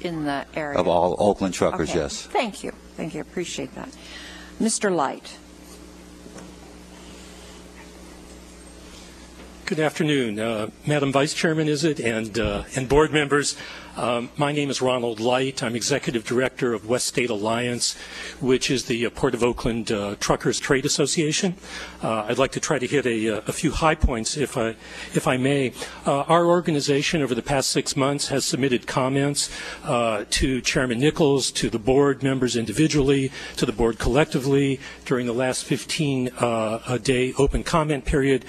in the area? Of all Oakland truckers, okay. yes. Thank you. Thank you. I appreciate that. Mr. Light. Good afternoon, Madam Vice Chairman, is it, and board members. My name is Ronald Light. I'm Executive Director of West State Alliance, which is the Port of Oakland Truckers Trade Association. I'd like to try to hit a few high points, if I may. Our organization over the past 6 months has submitted comments to Chairman Nichols, to the board members individually, to the board collectively during the last 15-day open comment period.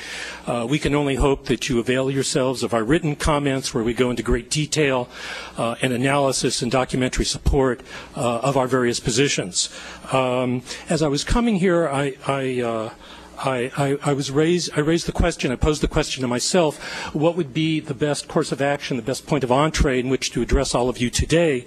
We can only hope that you avail yourselves of our written comments where we go into great detail and analysis and documentary support of our various positions. As I was coming here, I raised the question, I posed the question to myself, what would be the best course of action, the best point of entree in which to address all of you today?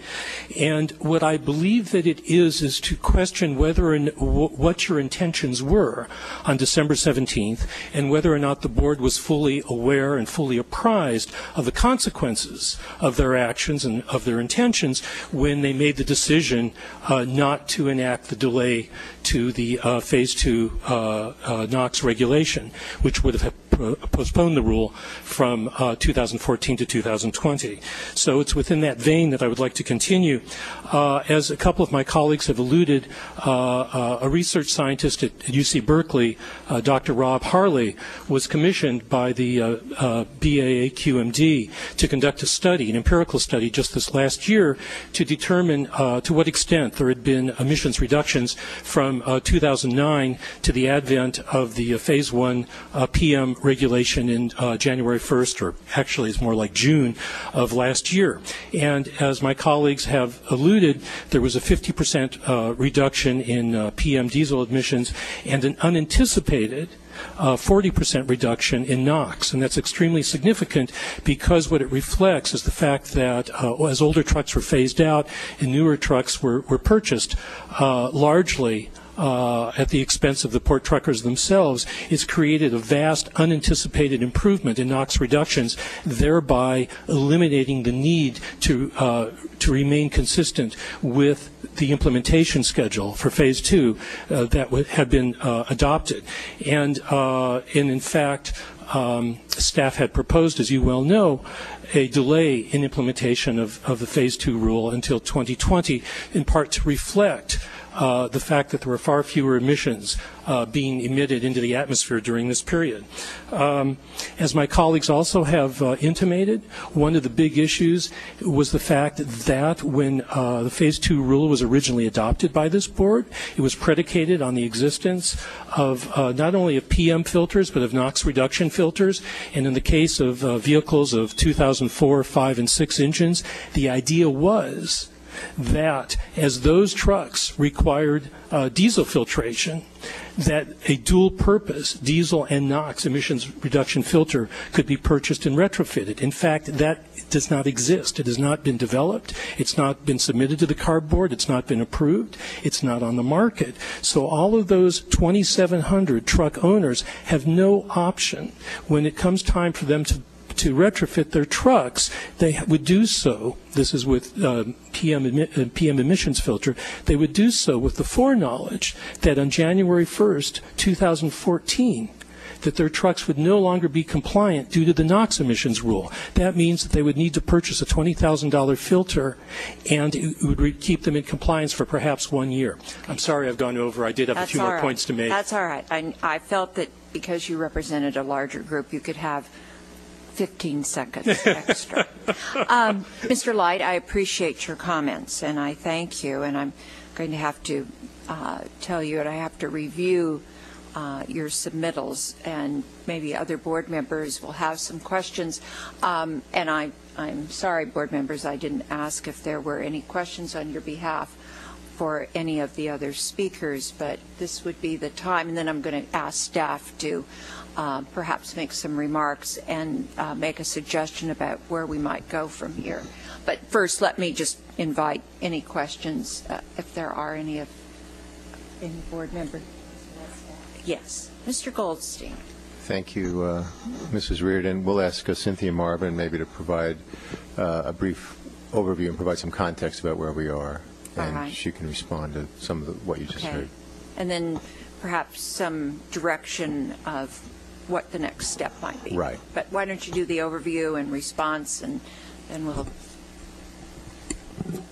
And what I believe that it is to question whether and what your intentions were on December 17th, and whether or not the board was fully aware and fully apprised of the consequences of their actions and of their intentions when they made the decision not to enact the delay to the Phase 2 NOx regulation, which would have postponed the rule from 2014 to 2020. So it's within that vein that I would like to continue. As a couple of my colleagues have alluded, a research scientist at UC Berkeley, Dr. Rob Harley, was commissioned by the BAA-QMD to conduct a study, an empirical study just this last year, to determine to what extent there had been emissions reductions from 2009 to the advent of the Phase 1 PM regulation in January 1st, or actually it's more like June of last year. And as my colleagues have alluded, there was a 50% reduction in PM diesel emissions and an unanticipated 40% reduction in NOx, and that's extremely significant because what it reflects is the fact that as older trucks were phased out and newer trucks were purchased largely at the expense of the port truckers themselves, it's created a vast unanticipated improvement in NOx reductions, thereby eliminating the need to remain consistent with the implementation schedule for Phase 2 that had been adopted. And in fact, staff had proposed, as you well know, a delay in implementation of the Phase 2 rule until 2020, in part to reflect the fact that there were far fewer emissions being emitted into the atmosphere during this period. As my colleagues also have intimated, one of the big issues was the fact that when the Phase 2 rule was originally adopted by this board, it was predicated on the existence of not only of PM filters, but of NOx reduction filters. And in the case of vehicles of 2004, 5, and 6 engines, the idea was that as those trucks required diesel filtration, that a dual-purpose diesel and NOx emissions reduction filter could be purchased and retrofitted. In fact, that does not exist. It has not been developed. It's not been submitted to the CARB board. It's not been approved. It's not on the market. So all of those 2,700 truck owners have no option when it comes time for them to retrofit their trucks. They would do so, this is with PM emissions filter, they would do so with the foreknowledge that on January 1st, 2014, that their trucks would no longer be compliant due to the NOx emissions rule. That means that they would need to purchase a $20,000 filter, and it would keep them in compliance for perhaps 1 year. I'm sorry I've gone over. I did have a few more points to make. That's all right. I felt that because you represented a larger group, you could have 15 seconds extra. Mr. Light, I appreciate your comments, and I thank you. And I'm going to have to tell you that I have to review your submittals, and maybe other board members will have some questions. And I'm sorry, board members, I didn't ask if there were any questions on your behalf for any of the other speakers, but this would be the time. And then I'm going to ask staff to perhaps make some remarks and make a suggestion about where we might go from here. But first, let me just invite any questions, if there are any of any board member. Yes, Mr. Goldstein. Thank you, Mrs. Reardon. We'll ask Cynthia Marvin maybe to provide a brief overview and provide some context about where we are, and right. she can respond to some of what you just heard. And then perhaps some direction of what the next step might be. Right. But why don't you do the overview and response, and then we'll...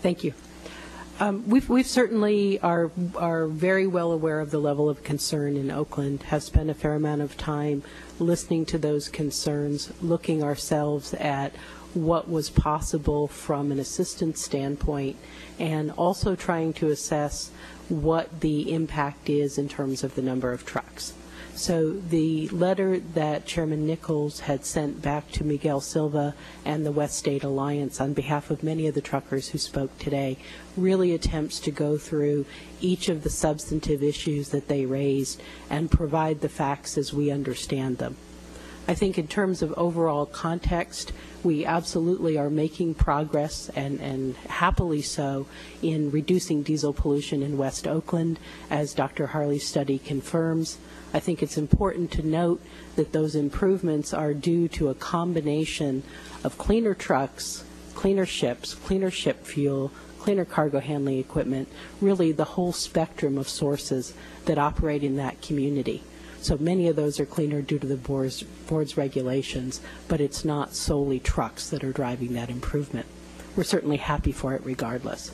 Thank you. We've certainly are very well aware of the level of concern in Oakland, have spent a fair amount of time listening to those concerns, looking ourselves at what was possible from an assistance standpoint, and also trying to assess what the impact is in terms of the number of trucks. So the letter that Chairman Nichols had sent back to Miguel Silva and the West State Alliance on behalf of many of the truckers who spoke today really attempts to go through each of the substantive issues that they raised and provide the facts as we understand them. I think in terms of overall context, we absolutely are making progress, and happily so, in reducing diesel pollution in West Oakland, as Dr. Harley's study confirms. I think it's important to note that those improvements are due to a combination of cleaner trucks, cleaner ships, cleaner ship fuel, cleaner cargo handling equipment, really the whole spectrum of sources that operate in that community. So many of those are cleaner due to the board's regulations, but it's not solely trucks that are driving that improvement. We're certainly happy for it regardless.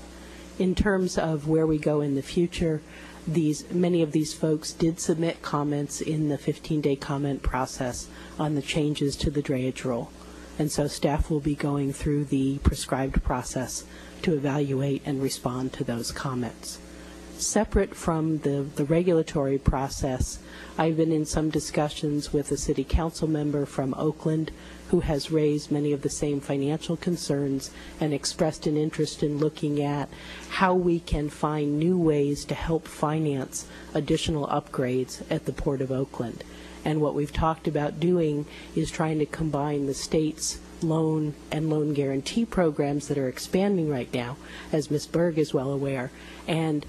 In terms of where we go in the future, many of these folks did submit comments in the 15-day comment process on the changes to the drayage rule. And so staff will be going through the prescribed process to evaluate and respond to those comments. Separate from the regulatory process, I've been in some discussions with a city council member from Oakland who has raised many of the same financial concerns and expressed an interest in looking at how we can find new ways to help finance additional upgrades at the Port of Oakland. And what we've talked about doing is trying to combine the state's loan and loan guarantee programs that are expanding right now, as Ms. Berg is well aware, and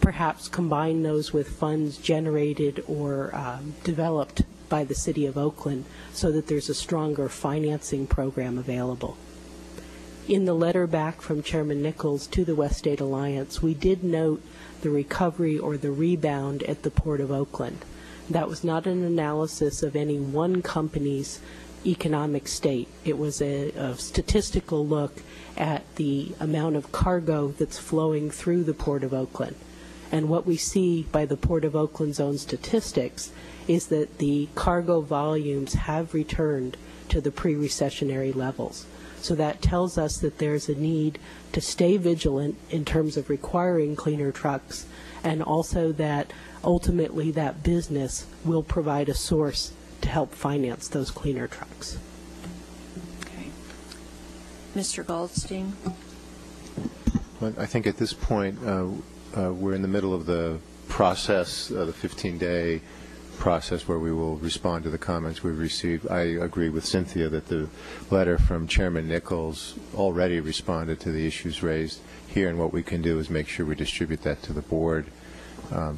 perhaps combine those with funds generated or developed by the City of Oakland so that there's a stronger financing program available. In the letter back from Chairman Nichols to the West State Alliance, we did note the recovery or the rebound at the Port of Oakland. That was not an analysis of any one company's economic state. It was a statistical look at the amount of cargo that's flowing through the Port of Oakland. And what we see by the Port of Oakland's own statistics is that the cargo volumes have returned to the pre-recessionary levels. So that tells us that there's a need to stay vigilant in terms of requiring cleaner trucks, and also that ultimately that business will provide a source to help finance those cleaner trucks. Okay. Mr. Goldstein? Well, I think at this point we're in the middle of the process, the 15-day process where we will respond to the comments we've received. I agree with Cynthia that the letter from Chairman Nichols already responded to the issues raised here, and what we can do is make sure we distribute that to the board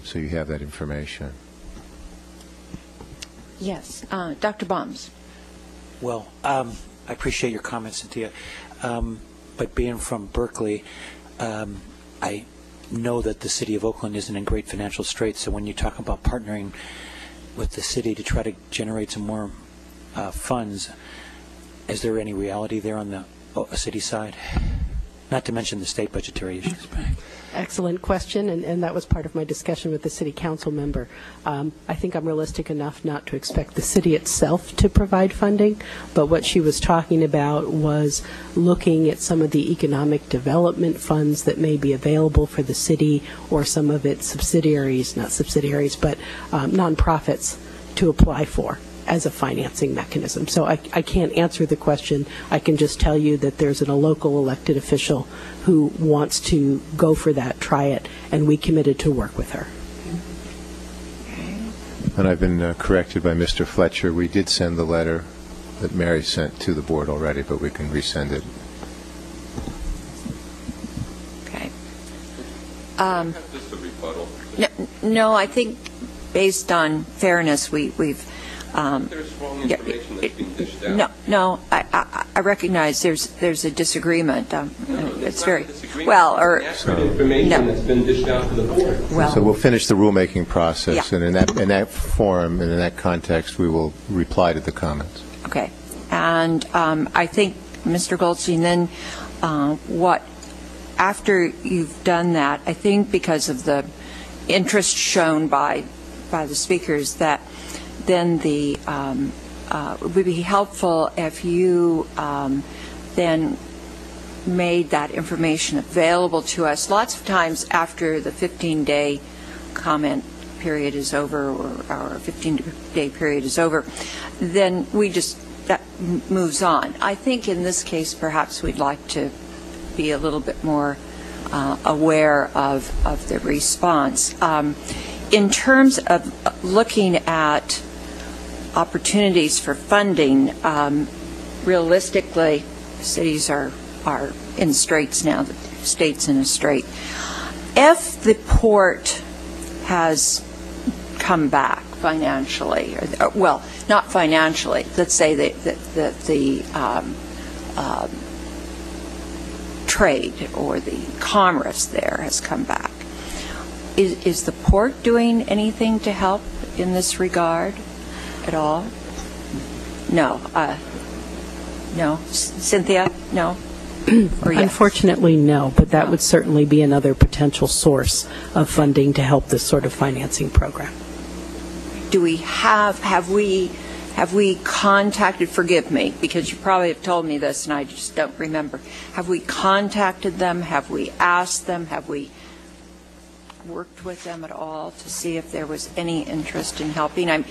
so you have that information. Yes. Dr. Baums. Well, I appreciate your comments, Cynthia, but being from Berkeley, I know that the City of Oakland isn't in great financial straits, so when you talk about partnering with the city to try to generate some more funds, is there any reality there on the city side? Not to mention the state budgetary issues. Excellent question, and that was part of my discussion with the city council member. I think I'm realistic enough not to expect the city itself to provide funding, but what she was talking about was looking at some of the economic development funds that may be available for the city or some of its subsidiaries, not subsidiaries, but nonprofits to apply for as a financing mechanism. So I can't answer the question. I can just tell you that there's a local elected official who wants to go for that, try it, and we committed to work with her. And I've been corrected by Mr. Fletcher. We did send the letter that Mary sent to the board already, but we can resend it. Okay. Just a rebuttal. No, I think based on fairness, we've There's wrong information that's being dished out. No, I recognize there's a disagreement. It's very, disagreement. well, or, Information No. that's been dished out to the board. So we'll finish the rulemaking process, Yeah. and in that forum and in that context, we will reply to the comments. okay. And I think, Mr. Goldstein, then after you've done that, I think because of the interest shown by the speakers, that then it would be helpful if you then made that information available to us. Lots of times after the 15-day comment period is over, or our 15-day period is over, then that moves on. I think in this case, perhaps we'd like to be a little bit more aware of the response. In terms of looking at opportunities for funding, realistically, cities are in straits now, the state's in a strait. If the port has come back financially, or well, not financially, let's say that the trade or the commerce there has come back, is the port doing anything to help in this regard at all? No. No. Cynthia? No? Or yes? Unfortunately, no, but that would certainly be another potential source of funding to help this sort of financing program. Do we have we contacted, forgive me, because you probably have told me this and I just don't remember. Have we contacted them? Have we asked them? Have we worked with them at all to see if there was any interest in helping?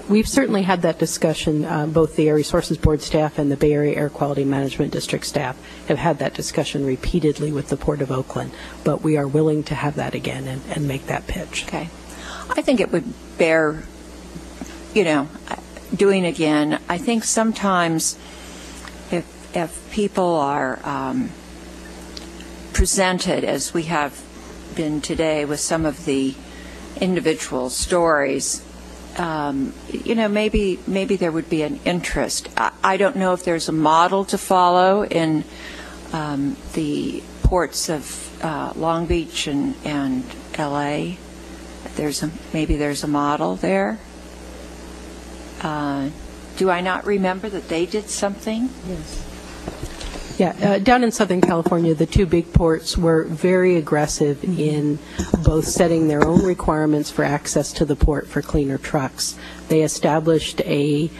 We've certainly had that discussion. Both the Air Resources Board staff and the Bay Area Air Quality Management District staff have had that discussion repeatedly with the Port of Oakland, but we are willing to have that again and make that pitch. Okay. I think it would bear, doing again. I think sometimes if people are presented, as we have been today with some of the individual stories, maybe there would be an interest. I don't know if there's a model to follow in the ports of Long Beach and L.A. Maybe there's a model there. Do I not remember that they did something? Yes. Yeah, down in Southern California, the two big ports were very aggressive in both setting their own requirements for access to the port for cleaner trucks. They established a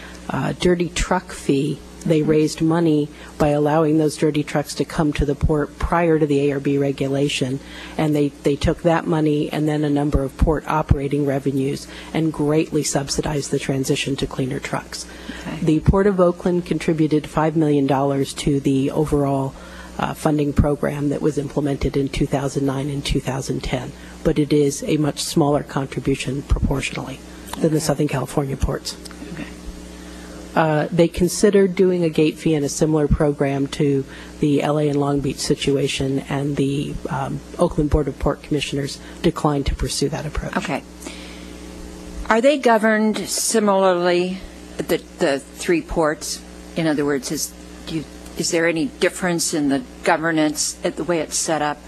dirty truck fee. They raised money by allowing those dirty trucks to come to the port prior to the ARB regulation, and they took that money and then a number of port operating revenues and greatly subsidized the transition to cleaner trucks. Okay. The Port of Oakland contributed $5 million to the overall funding program that was implemented in 2009 and 2010, but it is a much smaller contribution proportionally than the Southern California ports. They considered doing a gate fee and a similar program to the LA and Long Beach situation, and the Oakland Board of Port Commissioners declined to pursue that approach. Okay. Are they governed similarly, the three ports? In other words, is there any difference in the governance, the way it's set up?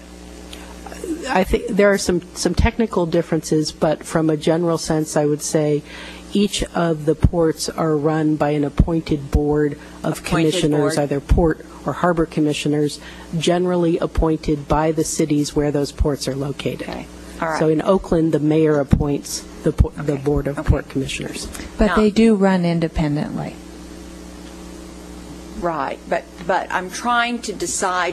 I think there are some technical differences, but from a general sense, I would say each of the ports are run by an appointed board of commissioners, either port or harbor commissioners, generally appointed by the cities where those ports are located. Okay. All right. So in Oakland, the mayor appoints the board of port commissioners. But they do run independently. Right, but I'm trying to decide